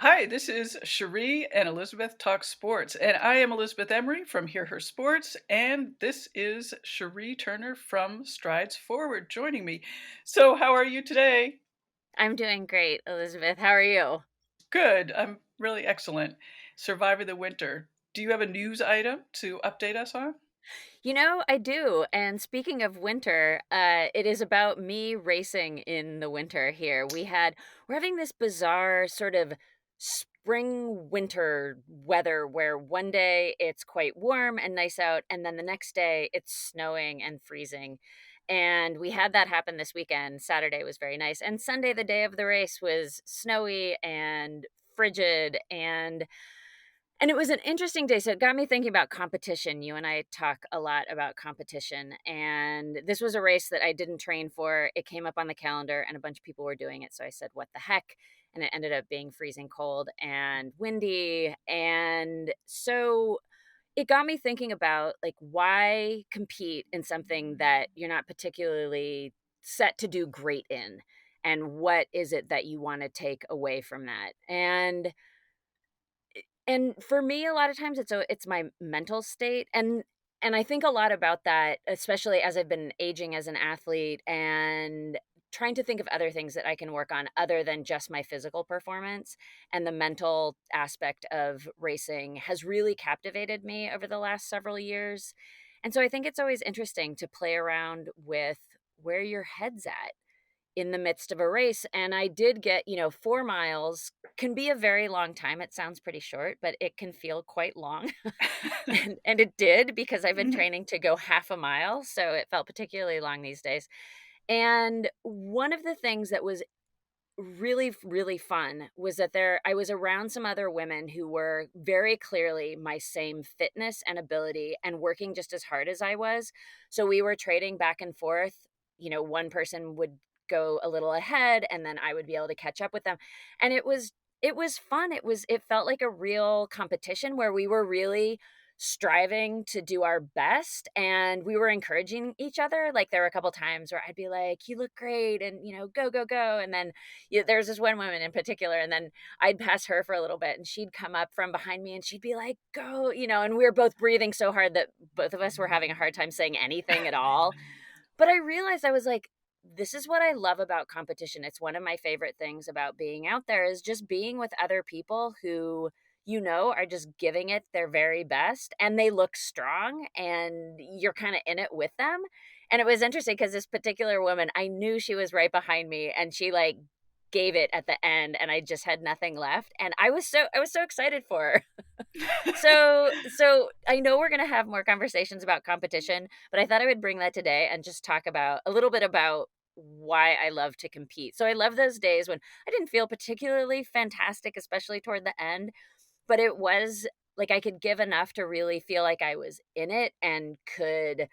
Hi, this is Cherie and Elizabeth Talk Sports, and I am Elizabeth Emery from Hear Her Sports, and this is Cherie Turner from Strides Forward joining me. So, how are you today? I'm doing great, Elizabeth. How are you? Good. I'm really excellent. Surviving the winter. Do you have a news item to update us on? I do. And speaking of winter, it is about me racing in the winter here. We're having this bizarre sort of spring winter weather where one day it's quite warm and nice out, and then the next day it's snowing and freezing. And we had that happen this weekend. Saturday was very nice. And Sunday, the day of the race, was snowy and frigid and it was an interesting day, so it got me thinking about competition. You and I talk a lot about competition, and this was a race that I didn't train for. It came up on the calendar, and a bunch of people were doing it, so I said, "What the heck?" And it ended up being freezing cold and windy, and so it got me thinking about, like, why compete in something that you're not particularly set to do great in, and what is it that you wanna take away from that? And for me, a lot of times it's my mental state, and I think a lot about that, especially as I've been aging as an athlete and trying to think of other things that I can work on other than just my physical performance, and the mental aspect of racing has really captivated me over the last several years. And so I think it's always interesting to play around with where your head's at in the midst of a race. And I did get, 4 miles can be a very long time. It sounds pretty short, but it can feel quite long. And it did, because I've been Mhm. training to go half a mile, so it felt particularly long these days. And one of the things that was really, really fun was that I was around some other women who were very clearly my same fitness and ability and working just as hard as I was. So we were trading back and forth. One person would go a little ahead, and then I would be able to catch up with them. And it was fun. It felt like a real competition where we were really striving to do our best, and we were encouraging each other. Like, there were a couple times where I'd be like, "You look great," and go, go, go. And then there's this one woman in particular, and then I'd pass her for a little bit, and she'd come up from behind me and she'd be like, "Go," and we were both breathing so hard that both of us were having a hard time saying anything at all. But I realized, I was like, this is what I love about competition. It's one of my favorite things about being out there, is just being with other people who are just giving it their very best, and they look strong, and you're kind of in it with them. And it was interesting because this particular woman, I knew she was right behind me, and she, like, gave it at the end, and I just had nothing left, and I was so excited for her. So I know we're gonna have more conversations about competition, but I thought I would bring that today and just talk about a little bit about why I love to compete. So I love those days when I didn't feel particularly fantastic, especially toward the end, but it was like I could give enough to really feel like I was in it and could,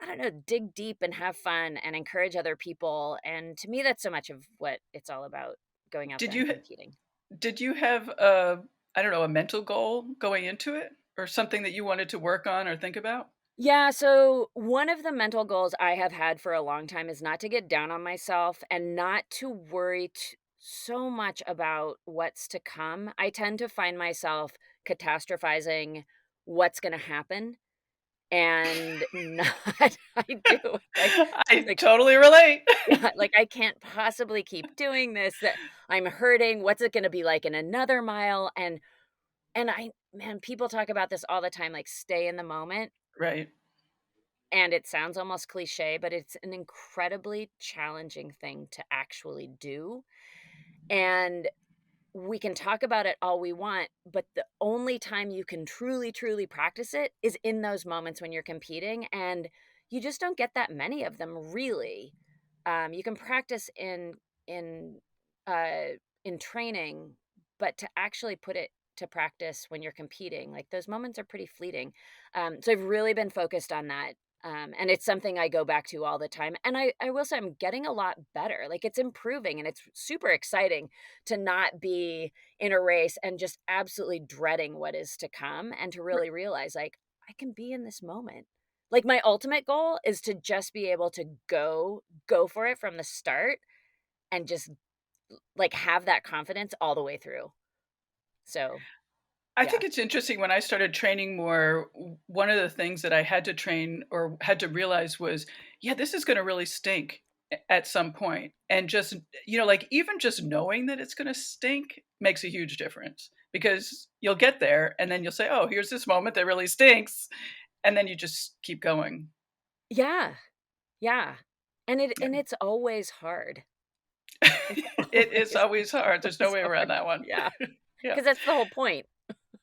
I don't know, dig deep and have fun and encourage other people. And to me, that's so much of what it's all about, going out Did there and you competing. did you have a, I don't know, a mental goal going into it, or something that you wanted to work on or think about? Yeah, so one of the mental goals I have had for a long time is not to get down on myself and not to worry so much about what's to come. I tend to find myself catastrophizing what's going to happen, and not I do. I Like totally relate. yeah, like, I can't possibly keep doing this, that I'm hurting. What's it going to be like in another mile? And I man, people talk about this all the time, like, stay in the moment. Right. And it sounds almost cliche, but it's an incredibly challenging thing to actually do. And we can talk about it all we want, but the only time you can truly, truly practice it is in those moments when you're competing. And you just don't get that many of them, really. You can practice in uh, in training, but to actually put it to practice when you're competing, like, those moments are pretty fleeting. So I've really been focused on that. And it's something I go back to all the time. And I will say I'm getting a lot better. Like, it's improving, and it's super exciting to not be in a race and just absolutely dreading what is to come, and to R really realize, like, I can be in this moment. Like, my ultimate goal is to just be able to go for it from the start, and just, like, have that confidence all the way through. So, I yeah. think it's interesting when I started training more, one of the things that I had to train or had to realize was, yeah, this is going to really stink at some point. And just, like even just knowing that it's going to stink makes a huge difference because you'll get there and then you'll say, oh, here's this moment that really stinks. And then you just keep going. Yeah, yeah. Yeah. And it's always hard. It's It is always, always hard. There's no always way around hard. that one. Yeah, Yeah. because that's the whole point.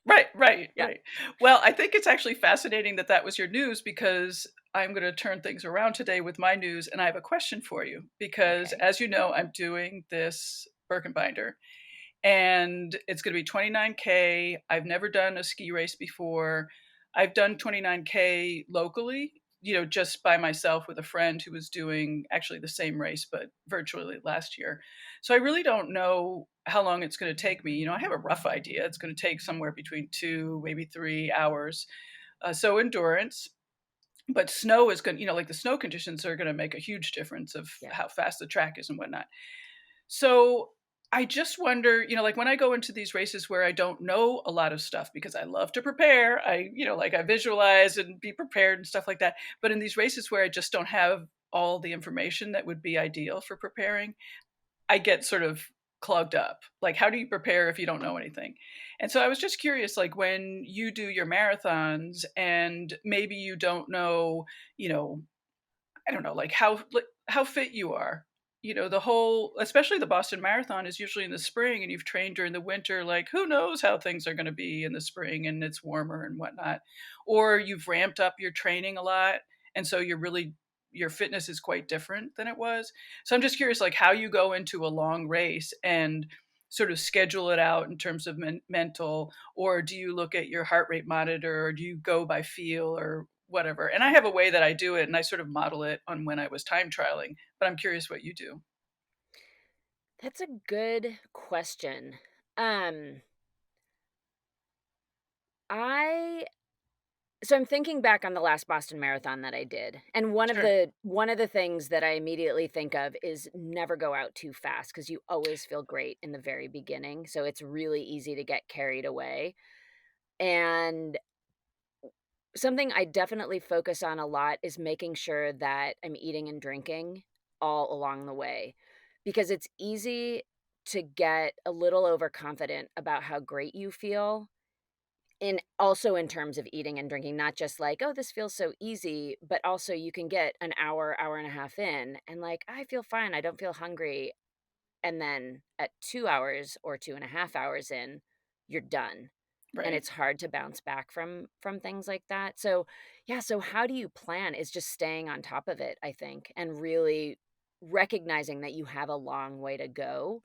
Right, right, Yeah, right. Well, I think it's actually fascinating that that was your news because I'm going to turn things around today with my news, and I have a question for you because, okay. as you know, I'm doing this Birkenbinder, and it's going to be 29K. I've never done a ski race before. I've done 29K locally, just by myself with a friend who was doing actually the same race, but virtually last year. So I really don't know how long it's going to take me. I have a rough idea. It's going to take somewhere between 2, maybe 3 hours. So endurance. But snow is going to, like the snow conditions are going to make a huge difference of Yeah. how fast the track is and whatnot. So I just wonder, like when I go into these races where I don't know a lot of stuff because I love to prepare, like I visualize and be prepared and stuff like that. But in these races where I just don't have all the information that would be ideal for preparing, I get sort of clogged up. Like, how do you prepare if you don't know anything? And so I was just curious, like when you do your marathons and maybe you don't know, you know, I don't know, like how fit you are. The whole, especially the Boston Marathon is usually in the spring, and you've trained during the winter. Like, who knows how things are going to be in the spring, and it's warmer and whatnot. Or you've ramped up your training a lot, and so your fitness is quite different than it was. So I'm just curious, like how you go into a long race and sort of schedule it out in terms of mental, or do you look at your heart rate monitor, or do you go by feel or whatever? And I have a way that I do it, and I sort of model it on when I was time trialing, but I'm curious what you do. That's a good question. Um, I so I'm thinking back on the last Boston Marathon that I did, and Sure. one of the things that I immediately think of is never go out too fast because you always feel great in the very beginning, so it's really easy to get carried away. And something I definitely focus on a lot is making sure that I'm eating and drinking all along the way, because it's easy to get a little overconfident about how great you feel, and also in terms of eating and drinking, not just like, "Oh, this feels so easy," but also you can get an hour, hour and a half in and like, "I feel fine, I don't feel hungry," and then at 2 hours or 2.5 hours in, you're done, and Right. it's hard to bounce back from things like that. So, yeah, so how do you plan is just staying on top of it, I think, and really recognizing that you have a long way to go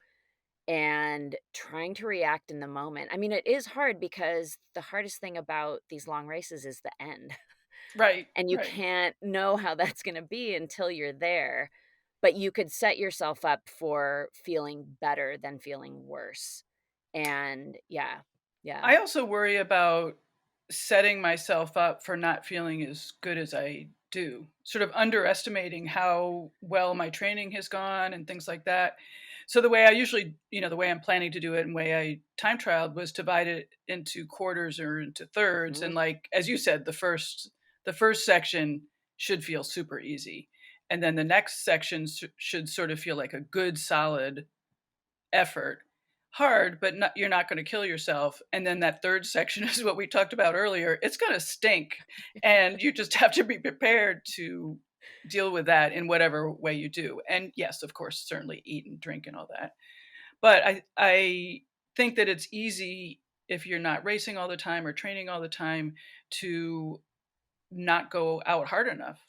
and trying to react in the moment. I mean, it is hard because the hardest thing about these long races is the end. Right. And you Right. can't know how that's gonna be until you're there, but you could set yourself up for feeling better than feeling worse. And yeah, yeah, I also worry about setting myself up for not feeling as good as I do, sort of underestimating how well my training has gone and things like that. So the way I usually, the way I'm planning to do it and way I time trialed was to divide it into quarters or into thirds. mhm, And like as you said, the first section should feel super easy. And then the next section should sort of feel like a good solid effort. Hard, but you're not going to kill yourself. And then that third section is what we talked about earlier. It's going to stink. And you just have to be prepared to deal with that in whatever way you do. And yes, of course, certainly eat and drink and all that. But I think that it's easy if you're not racing all the time or training all the time to not go out hard enough.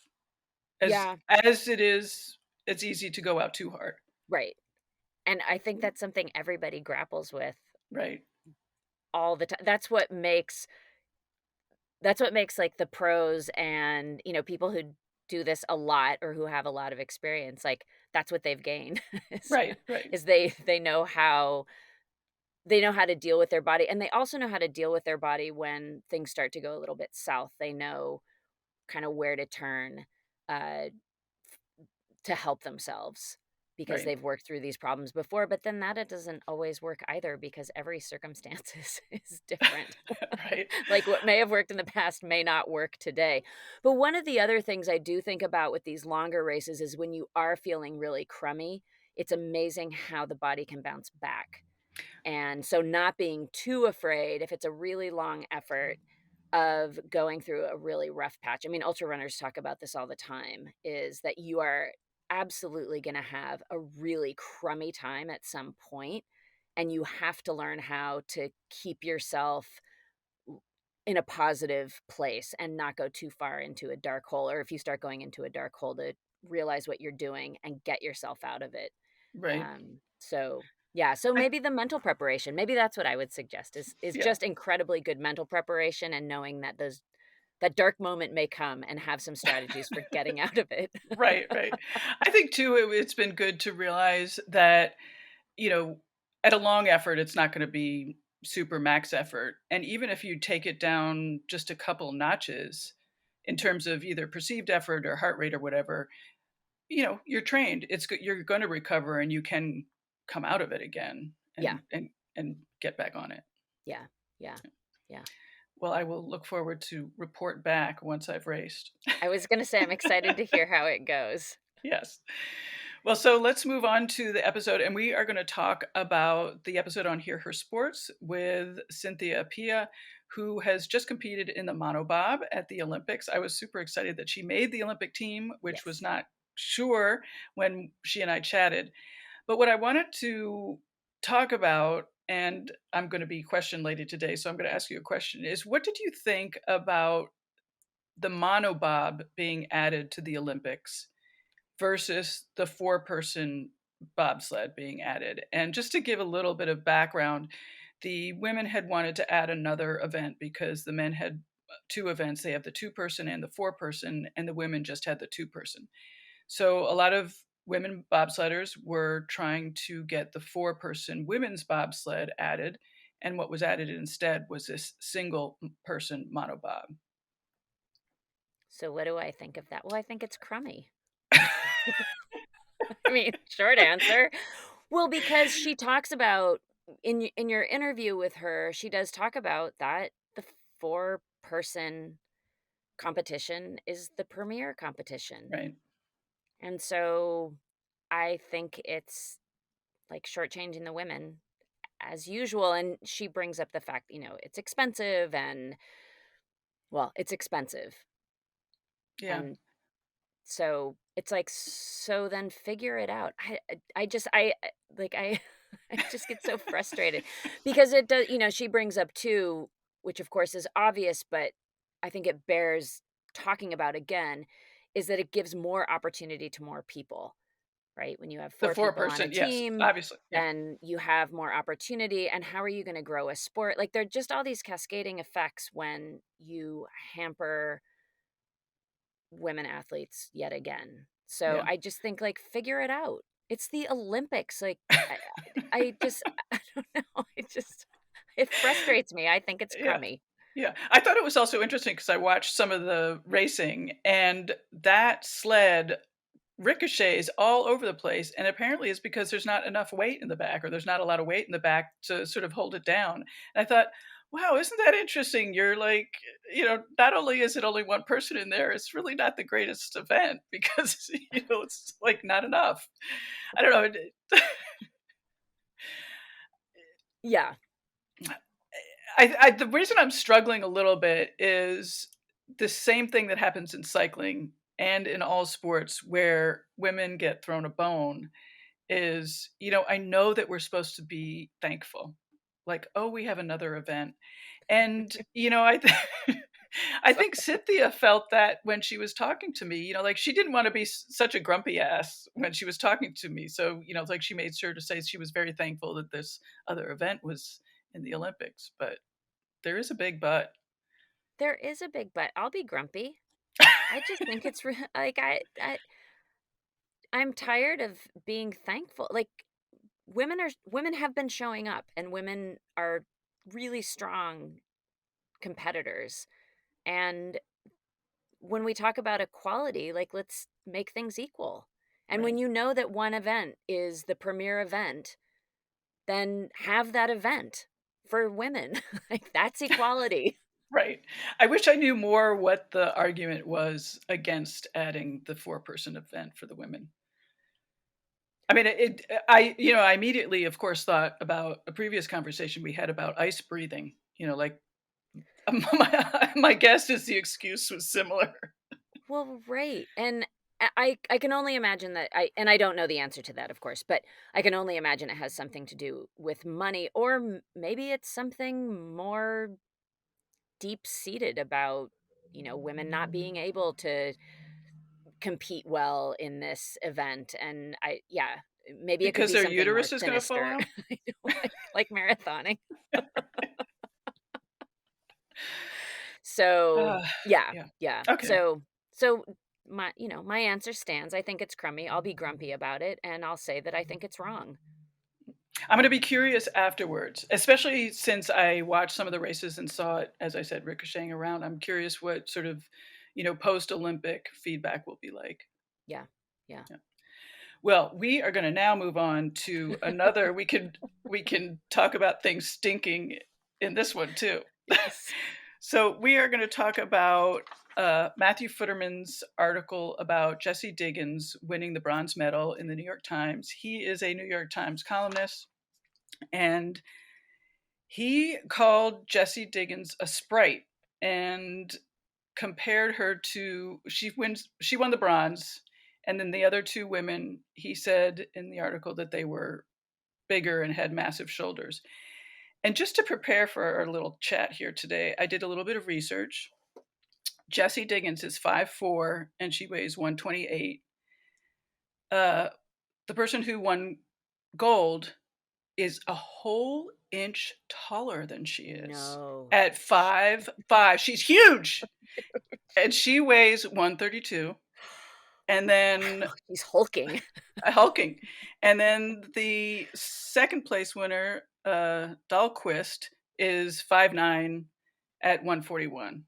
As yeah, as it is, it's easy to go out too hard. right. And I think that's something everybody grapples with Right. all the time. That's what makes, like, the pros and, people who do this a lot or who have a lot of experience, like, that's what they've gained is Right. Right. is they know how to deal with their body, and they also know how to deal with their body when things start to go a little bit south. They know kinda where to turn, uh, to help themselves. because Right. they've worked through these problems before, but then that it doesn't always work either because every circumstance is different. Right. Like, what may have worked in the past may not work today. But one of the other things I do think about with these longer races is when you are feeling really crummy, it's amazing how the body can bounce back. And so not being too afraid if it's a really long effort of going through a really rough patch. I mean, ultra runners talk about this all the time, is that you are absolutely going to have a really crummy time at some point, and you have to learn how to keep yourself in a positive place and not go too far into a dark hole, or if you start going into a dark hole, to realize what you're doing and get yourself out of it. Right. So yeah, so I maybe the mental preparation, maybe that's what I would suggest, is Yeah. just incredibly good mental preparation and knowing that those that dark moment may come and have some strategies for getting out of it. Right, right. I think too it's been good to realize that, you know, at a long effort, it's not gonna be super max effort, and even if you take it down just a couple notches in terms of either perceived effort or heart rate or whatever, you're trained. You're gonna recover and you can come out of it again Yeah, and get back on it. yeah, yeah, yeah. Well, I will look forward to report back once I've raced. I was gonna say I'm excited to hear how it goes. Yes. Well, so let's move on to the episode, and we are going to talk about the episode on Hear Her Sports with Cynthia Pia, who has just competed in the monobob at the Olympics. I was super excited that she made the Olympic team, which was Yes. not sure when she and I chatted. But what I wanted to talk about, and I'm going to be question laden today, so I'm going to ask you a question, is what did you think about the monobob being added to the Olympics versus the four-person bobsled being added? And just to give a little bit of background, the women had wanted to add another event because the men had two events. They have the two-person and the four-person, and the women just had the two-person. So a lot of women bobsledders were trying to get the four-person women's bobsled added, and what was added instead was this single-person monobob. So what do I think of that? Well, I think it's crummy. I mean, short answer. Well, because she talks about in your interview with her, she does talk about that the four-person competition is the premier competition. Right. And so I think it's like shortchanging the women as usual. And she brings up the fact, it's expensive and well, it's expensive. Yeah. And so it's like, so then figure it out. I just, like, I just get so frustrated because it does, she brings up too, which of course is obvious, but I think it bears talking about again, is that it gives more opportunity to more people. Right? When you have The 4 people on a four-person, yes, team, obviously, yeah. then you have more opportunity, and how are you gonna grow a sport? Like, there are just all these cascading effects when you hamper women athletes yet again. So, Yeah. I just think, like, figure it out. It's the Olympics, like, I I just I don't know, it frustrates me, I think it's Yeah. crummy. Yeah. I thought it was also interesting because I watched some of the racing, and that sled ricochets all over the place, and apparently it's because there's not enough weight in the back, or there's not a lot of weight in the back to sort of hold it down. And I thought, "Wow, isn't that interesting?" You're like, not only is it only one person in there, it's really not the greatest event because, it's, like, not enough. I don't know, Yeah. the reason I'm struggling a little bit is the same thing that happens in cycling and in all sports where women get thrown a bone is, I know that we're supposed to be thankful. Like, "Oh, we have another event." And, I think Cynthia felt that when she was talking to me, like she didn't wanna be such a grumpy ass when she was talking to me. So, it's like she made sure to say she was very thankful that this other event was in the Olympics, but there is a big but. There is a big but. I'll be grumpy. I just think it's like, I'm tired of being thankful. Like, women have been showing up, and women are really strong competitors. And when we talk about equality, like, let's make things equal. And when right. you know that one event is the premier event, then have that event for women. Like, that's equality. Right. I wish I knew more what the argument was against adding the four-person event for the women. I mean, I immediately, of course, thought about a previous conversation we had about ice breathing, like, my guess is the excuse was similar. Well, right, and I can only imagine that I don't know the answer to that, of course, but I can only imagine it has something to do with money, or maybe it's something more deep-seated about, women not being able to compete well in this event, and yeah, maybe it could Because be their something more uterus is gonna fall sinister. out? I know, like marathoning. So, Ah, yeah, yeah. yeah. Okay. So my answer stands. I think it's crummy. I'll be grumpy about it, and I'll say that I think it's wrong. I'm gonna be curious afterwards, especially since I watched some of the races and saw it, as I said, ricocheting around. I'm curious what sort of, post-Olympic feedback will be like. Yeah. Yeah. Yeah. Well, we are gonna now move on to another we can talk about things stinking in this one too. Yes. So we are gonna talk about, Matthew Futterman's article about Jessie Diggins winning the bronze medal in the New York Times. He is a New York Times columnist, and he called Jessie Diggins a sprite and compared her to she won the bronze, and then the other two women, he said in the article that they were bigger and had massive shoulders. And just to prepare for our little chat here today, I did a little bit of research. Jessie Diggins is 5'4" and she weighs 128. Uh, the person who won gold is a whole inch taller than she is No. at 5'5". She's huge, and she weighs 132. And then He's hulking. hulking. And then the second place winner, Dahlquist, is 5'9" at 141.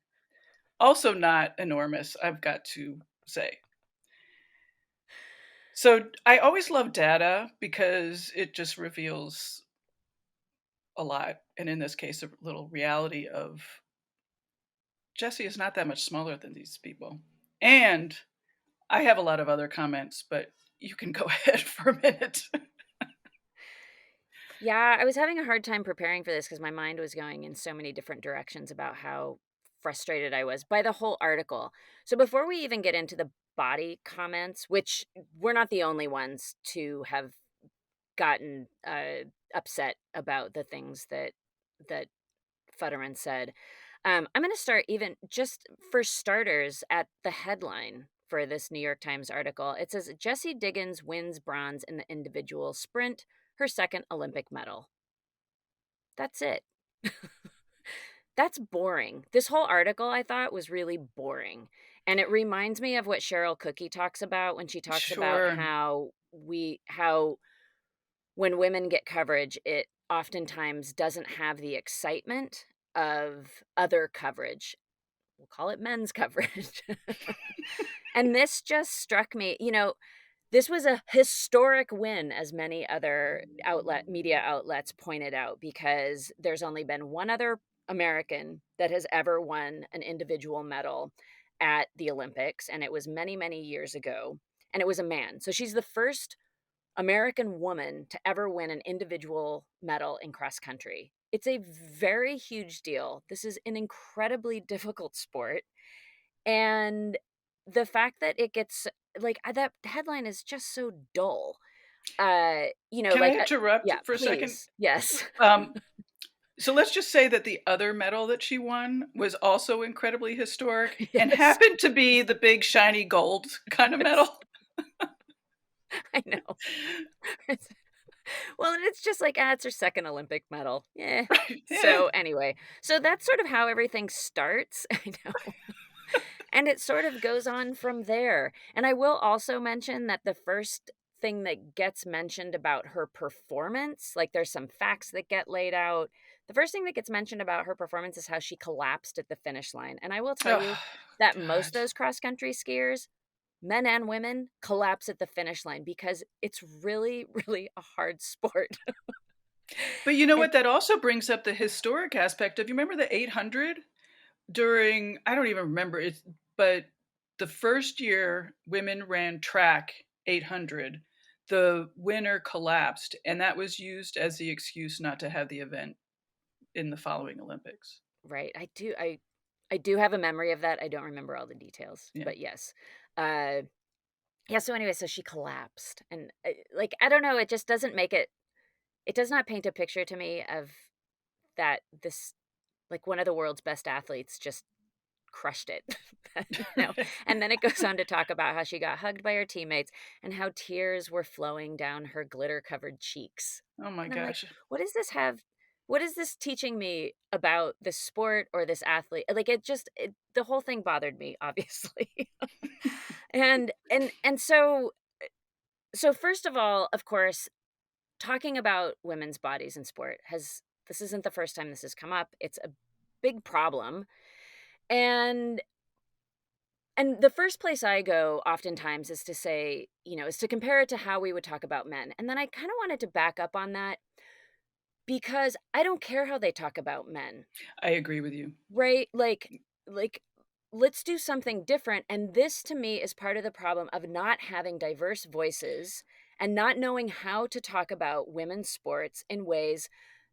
Also not enormous, I've got to say. So I always love data because it just reveals a lot. And in this case, a little reality of Jessie is not that much smaller than these people. And I have a lot of other comments, but you can go ahead for a minute. Yeah, I was having a hard time preparing for this because my mind was going in so many different directions about how frustrated I was by the whole article. So before we even get into the body comments, which we're not the only ones to have gotten upset about the things that Futterman said. I'm going to start even just for starters at the headline for this New York Times article. It says Jessie Diggins wins bronze in the individual sprint, her second Olympic medal. That's it. That's boring. This whole article I thought was really boring. And it reminds me of what Cheryl Cookie talks about when she talks about Sure. how when women get coverage, it oftentimes doesn't have the excitement of other coverage. We'll call it men's coverage. And this just struck me, this was a historic win, as many other media outlets pointed out, because there's only been one other American that has ever won an individual medal at the Olympics, and it was many, many years ago. And it was a man. So she's the first American woman to ever win an individual medal in cross country. It's a very huge deal. This is an incredibly difficult sport. And the fact that it gets like that headline is just so dull. Can I Like interrupt yeah, for a second? please. Yes. Um, so let's just say that the other medal that she won was also incredibly historic and Yes. happened to be the big shiny gold kind of medal. Yes. I know. Well, and it's just like, it's her second Olympic medal. Yeah. Right. Eh. So anyway, so that's sort of how everything starts. I know. And it sort of goes on from there. And I will also mention that the first thing that gets mentioned about her performance, like there's some facts that get laid out. The first thing that gets mentioned about her performance is how she collapsed at the finish line. And I will tell Oh, you that most God. of those cross country skiers men and women, collapse at the finish line because it's really, really a hard sport. But you know And what? That also brings up the historic aspect of, you remember the 800? During, I don't even remember it, but the first year women ran track 800, the winner collapsed, and that was used as the excuse not to have the event in the following Olympics. right, I do have a memory of that. I don't remember all the details, Yeah. but yes. Uh, yeah, so anyway, so she collapsed and, like, I don't know, it just doesn't make it it does not paint a picture to me of that this like, one of the world's best athletes just crushed it, and then it goes on to talk about how she got hugged by her teammates and how tears were flowing down her glitter-covered cheeks, Oh my and I'm like, gosh. "What does this have what is this teaching me about this sport or this athlete?" Like, the whole thing bothered me, obviously. And so first of all, of course, talking about women's bodies in sport has this isn't the first time this has come up. It's a big problem. And and the first place I go oftentimes is to say, is to compare it to how we would talk about men. And then I kind of wanted to back up on that because I don't care how they talk about men, I agree with you. right? Like let's do something different. And this to me is part of the problem of not having diverse voices and not knowing how to talk about women's sports in ways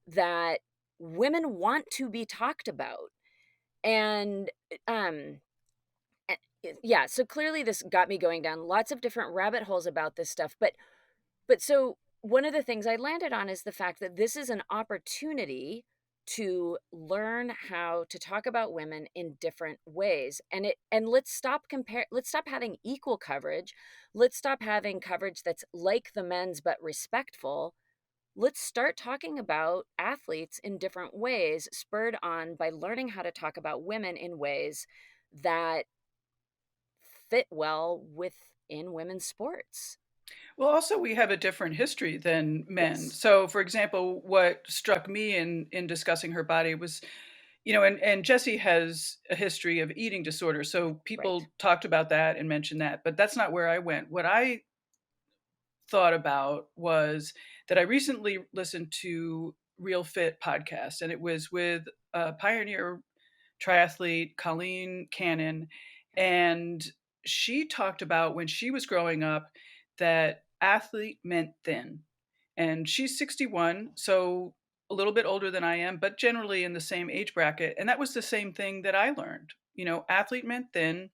that women want to be talked about. And um yeah, so clearly this got me going down lots of different rabbit holes about this stuff, but so one of the things I landed on is the fact that this is an opportunity to learn how to talk about women in different ways. And let's stop having equal coverage. Let's stop having coverage that's like the men's but respectful. Let's start talking about athletes in different ways, spurred on by learning how to talk about women in ways that fit well within women's sports. Well, also we have a different history than men. Yes. So, for example, what struck me in discussing her body was, and Jessie has a history of eating disorders. So Right. people talked about that and mentioned that, but that's not where I went. What I thought about was that I recently listened to Real Fit podcast, and it was with pioneer triathlete Colleen Cannon, and she talked about when she was growing up that athlete meant thin. And she's 61, so a little bit older than I am, but generally in the same age bracket. And that was the same thing that I learned. Athlete meant thin.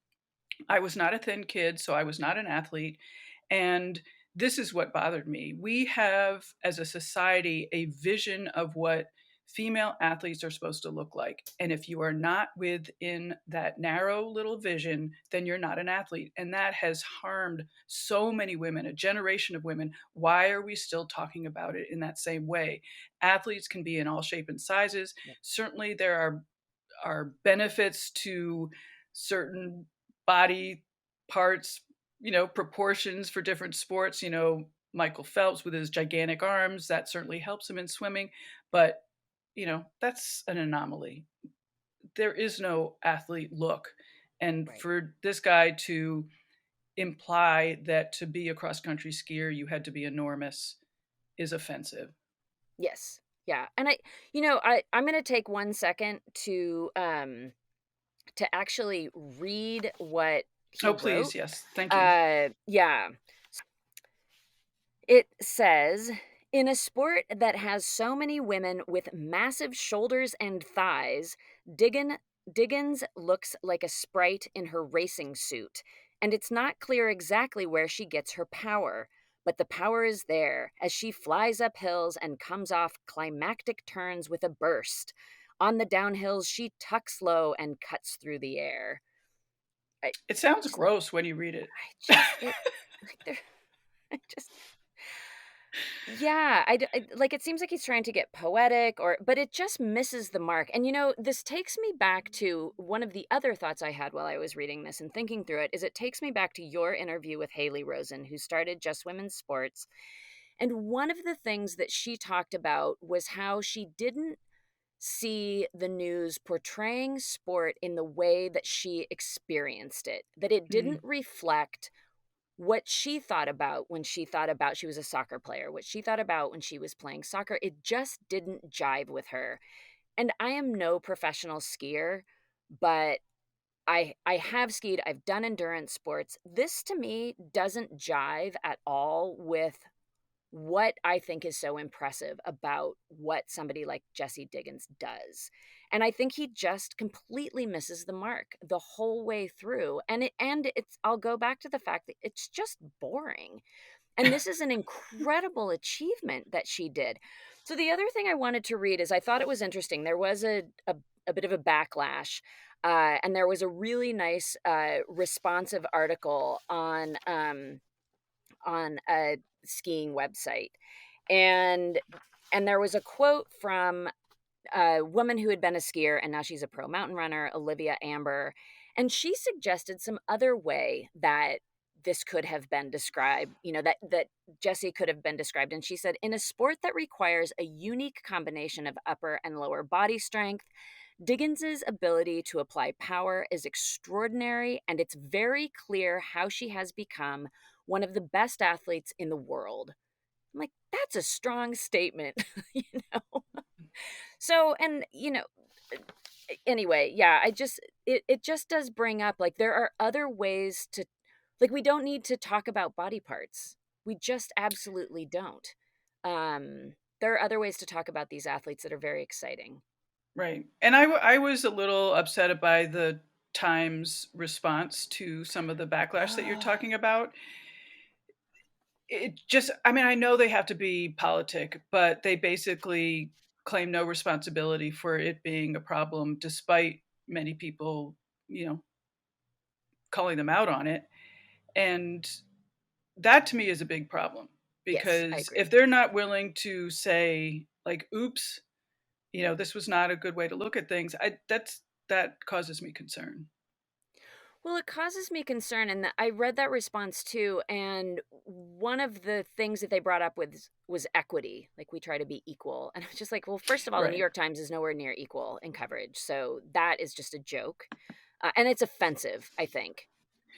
I was not a thin kid, so I was not an athlete. And this is what bothered me. We have, as a society, a vision of what female athletes are supposed to look like. And if you are not within that narrow little vision, then you're not an athlete. And that has harmed so many women, a generation of women. Why are we still talking about it in that same way? Athletes can be in all shape and sizes. Yep. Certainly, there are benefits to certain body parts, proportions for different sports. Michael Phelps with his gigantic arms, that certainly helps him in swimming. But, that's an anomaly. There is no athlete look. And Right. for this guy to imply that to be a cross country skier, you had to be enormous is offensive. Yes. Yeah. And I'm going to take 1 second to actually read what he Oh, please. wrote. Yes. Thank you. Yeah. It says, in a sport that has so many women with massive shoulders and thighs, Diggins looks like a sprite in her racing suit, and it's not clear exactly where she gets her power. But the power is there as she flies up hills and comes off climactic turns with a burst. On the downhills, she tucks low and cuts through the air. I It sounds just, gross when you read it. I just, it, like, there, I just, Yeah, like, it seems like he's trying to get poetic but it just misses the mark, and, this takes me back to one of the other thoughts I had while I was reading this and thinking through it, is it takes me back to your interview with Haley Rosen, who started Just Women's Sports, and one of the things that she talked about was how she didn't see the news portraying sport in the way that she experienced it, that it Mm. didn't reflect what she thought about when she thought about she was a soccer player, what she thought about when she was playing soccer, it just didn't jive with her. And I am no professional skier, but I have skied, I've done endurance sports. This to me doesn't jive at all with what I think is so impressive about what somebody like Jesse Diggins does. And I think he just completely misses the mark the whole way through. And I'll go back to the fact that it's just boring. And this is an incredible achievement that she did. So the other thing I wanted to read is I thought it was interesting. There was a bit of a backlash. And there was a really nice responsive article on a skiing website. And there was a quote from a woman who had been a skier and now she's a pro mountain runner, Olivia Amber, and she suggested some other way that this could have been described, that Jessie could have been described. And she said, in a sport that requires a unique combination of upper and lower body strength, Diggins's ability to apply power is extraordinary, and it's very clear how she has become one of the best athletes in the world. I'm like, that's a strong statement, you know? So, and, anyway, yeah, it just does bring up like there are other ways to, like, we don't need to talk about body parts. We just absolutely don't. There are other ways to talk about these athletes that are very exciting. Right. And I was a little upset by the Times response to some of the backlash that you're Oh, talking about. It just, I mean, I know they have to be politic, but they basically claim no responsibility for it being a problem, despite many people, you know, calling them out on it. And that to me is a big problem yes, I because if agree. they're not willing to say, like, oops, this was not a good way to look at things, that causes me concern. Well, it causes me concern, and I read that response too. And one of the things that they brought up was equity. Like, we try to be equal, and I was just like, well, first of all, the New Right. York Times is nowhere near equal in coverage, so that is just a joke, and it's offensive. I think.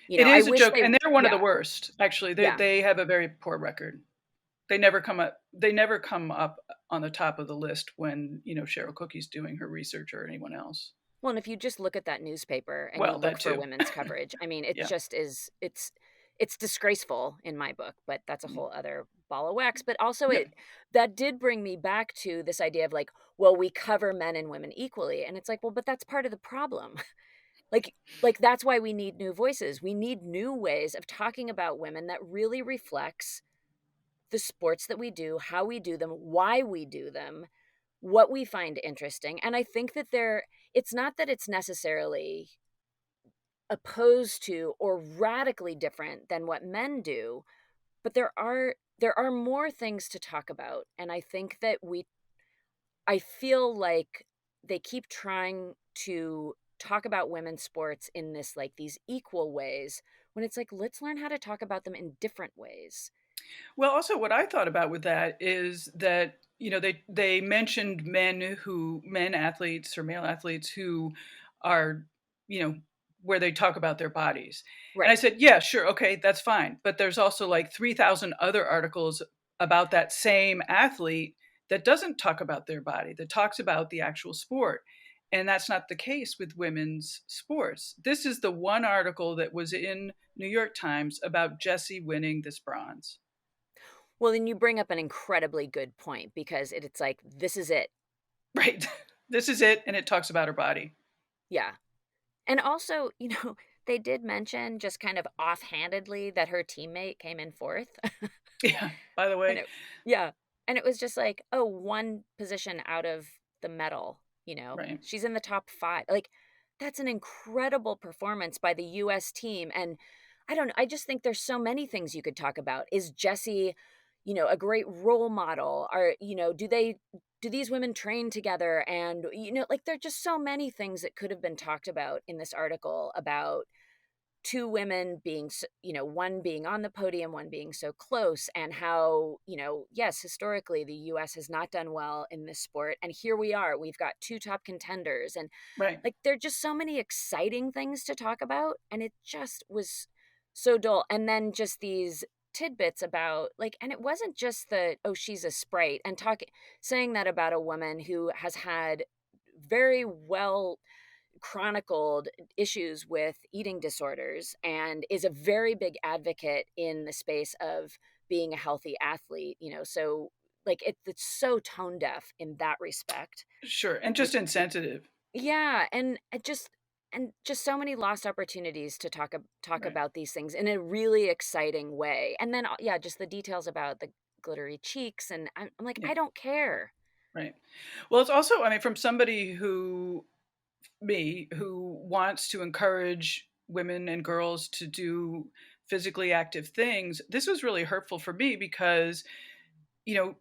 It I is a wish joke, they. and they're one of the Yeah, worst, actually. They yeah. they have a very poor record. They never come up on the top of the list when, Cheryl Cookie's doing her research or anyone else. Well, and if you just look at that newspaper and you Well, look that for too. women's coverage, I mean, it Yeah. just is it's disgraceful in my book, but that's a Mm. whole other ball of wax. But also Yeah. it that did bring me back to this idea of like, well, we cover men and women equally. And it's like, well, but that's part of the problem. like that's why we need new voices. We need new ways of talking about women that really reflects the sports that we do, how we do them, why we do them, what we find interesting. And I think that it's not that it's necessarily opposed to or radically different than what men do, but there are more things to talk about. And I think that I feel like they keep trying to talk about women's sports in this like these equal ways when it's like let's learn how to talk about them in different ways. Well, also what I thought about with that is that, they mentioned men athletes or male athletes who are, you know, where they talk about their bodies. And I Right. said, "Yeah, sure, okay, that's fine." But there's also like 3,000 other articles about that same athlete that doesn't talk about their body, that talks about the actual sport. And that's not the case with women's sports. This is the one article that was in New York Times about Jessie winning this bronze. Well, then you bring up an incredibly good point because it's like this is it. Right. This is it, and it talks about her body. Yeah. And also, they did mention just kind of offhandedly that her teammate came in 4th. Yeah, by the And way. it yeah, and it was just like, "Oh, 1 position out of the medal," Right. She's in the top 5. Like, that's an incredible performance by the US team, and I don't know, I just think there's so many things you could talk about. Is Jessie, a great role model? Do these women train together? And, like, there are just so many things that could have been talked about in this article about 2 women being one being on the podium, one being so close, and how, yes, historically, the US has not done well in this sport, and here we are, we've got 2 top contenders, and, Right. like, there are just so many exciting things to talk about, and it just was so dull. And then just these tidbits about like, and it wasn't just the, oh, she's a sprite, and talking, saying that about a woman who has had very well chronicled issues with eating disorders and is a very big advocate in the space of being a healthy athlete, so like it's so tone deaf in that respect. Sure, and Which, just insensitive. yeah, and just so many lost opportunities to talk Right. about these things in a really exciting way. And then yeah, just the details about the glittery cheeks, and I'm like, Yeah, I don't care. right. Well, it's also, I mean, from somebody who wants to encourage women and girls to do physically active things, this was really hurtful for me because, you know,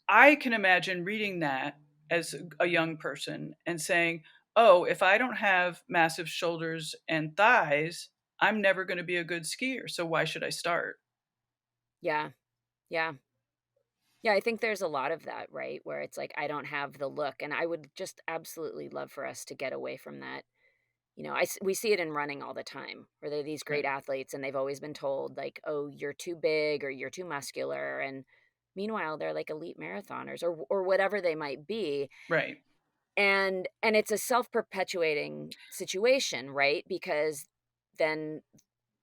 I can imagine reading that as a young person and saying, "Oh, if I don't have massive shoulders and thighs, I'm never going to be a good skier. So why should I start?" Yeah, yeah. Yeah, I think there's a lot of that, right? Where it's like, I don't have the look. And I would just absolutely love for us to get away from that. We see it in running all the time, where they're these great Right. athletes and they've always been told, like, oh, you're too big or you're too muscular. And meanwhile, they're like elite marathoners or whatever they might be. Right. And it's a self-perpetuating situation, right? Because then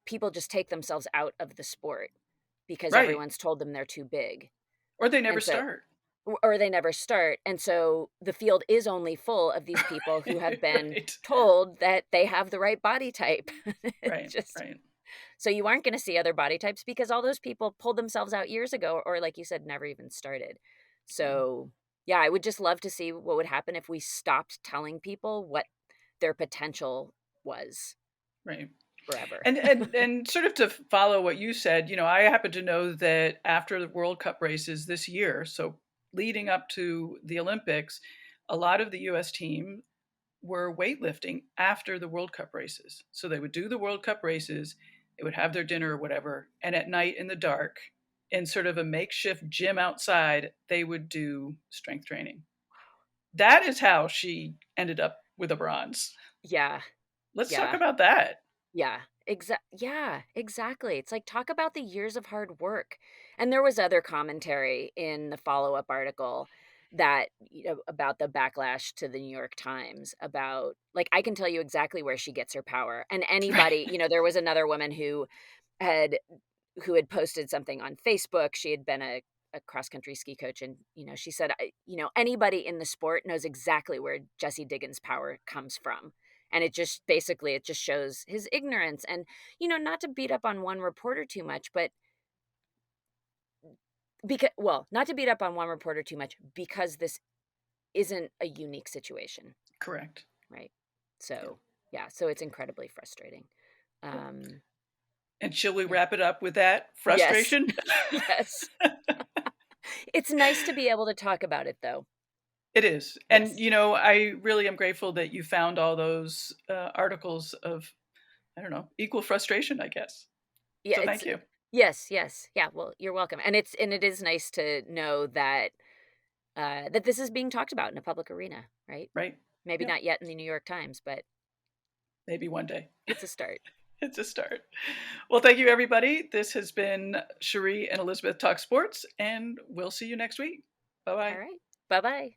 people just take themselves out of the sport because Right. everyone's told them they're too big. Or they never And so start. or they never start, and so the field is only full of these people who have been Right. told that they have the right body type. Right. Just Right. so you aren't gonna see other body types because all those people pulled themselves out years ago or, like you said, never even started. Yeah. So, yeah, I would just love to see what would happen if we stopped telling people what their potential was Right. forever. And sort of to follow what you said, I happen to know that after the World Cup races this year, so leading up to the Olympics, a lot of the US team were weightlifting after the World Cup races. So they would do the World Cup races, they would have their dinner or whatever, and at night in the dark, in sort of a makeshift gym outside, they would do strength training. That is how she ended up with a bronze. Yeah, Let's talk yeah. about that. Yeah, exactly. It's like, talk about the years of hard work. And there was other commentary in the follow-up article that, about the backlash to the New York Times about, like, I can tell you exactly where she gets her power. And anybody, there was another woman had who had posted something on Facebook. She had been a cross country ski coach, and she said, anybody in the sport knows exactly where Jesse Diggins' power comes from. And it just shows his ignorance. And not to beat up on one reporter too much, but not to beat up on one reporter too much, because this isn't a unique situation, Correct. right? Yeah. So yeah, so it's incredibly frustrating. Well, um and shall we yeah. wrap it up with that Yes. frustration? Yes. It's nice to be able to talk about it, though. It is. And, Yes. I really am grateful that you found all those articles of, I don't know, equal frustration, I guess. Yeah, So thank you. yes, yes. Yeah, well, you're welcome. And it is nice to know that that this is being talked about in a public arena, right? Right. Maybe Yep. not yet in the New York Times, but Maybe one day. it's a start. It's a start. Well, thank you, everybody. This has been Cherie and Elizabeth Talk Sports, and we'll see you next week. Bye All bye. right. Bye-bye.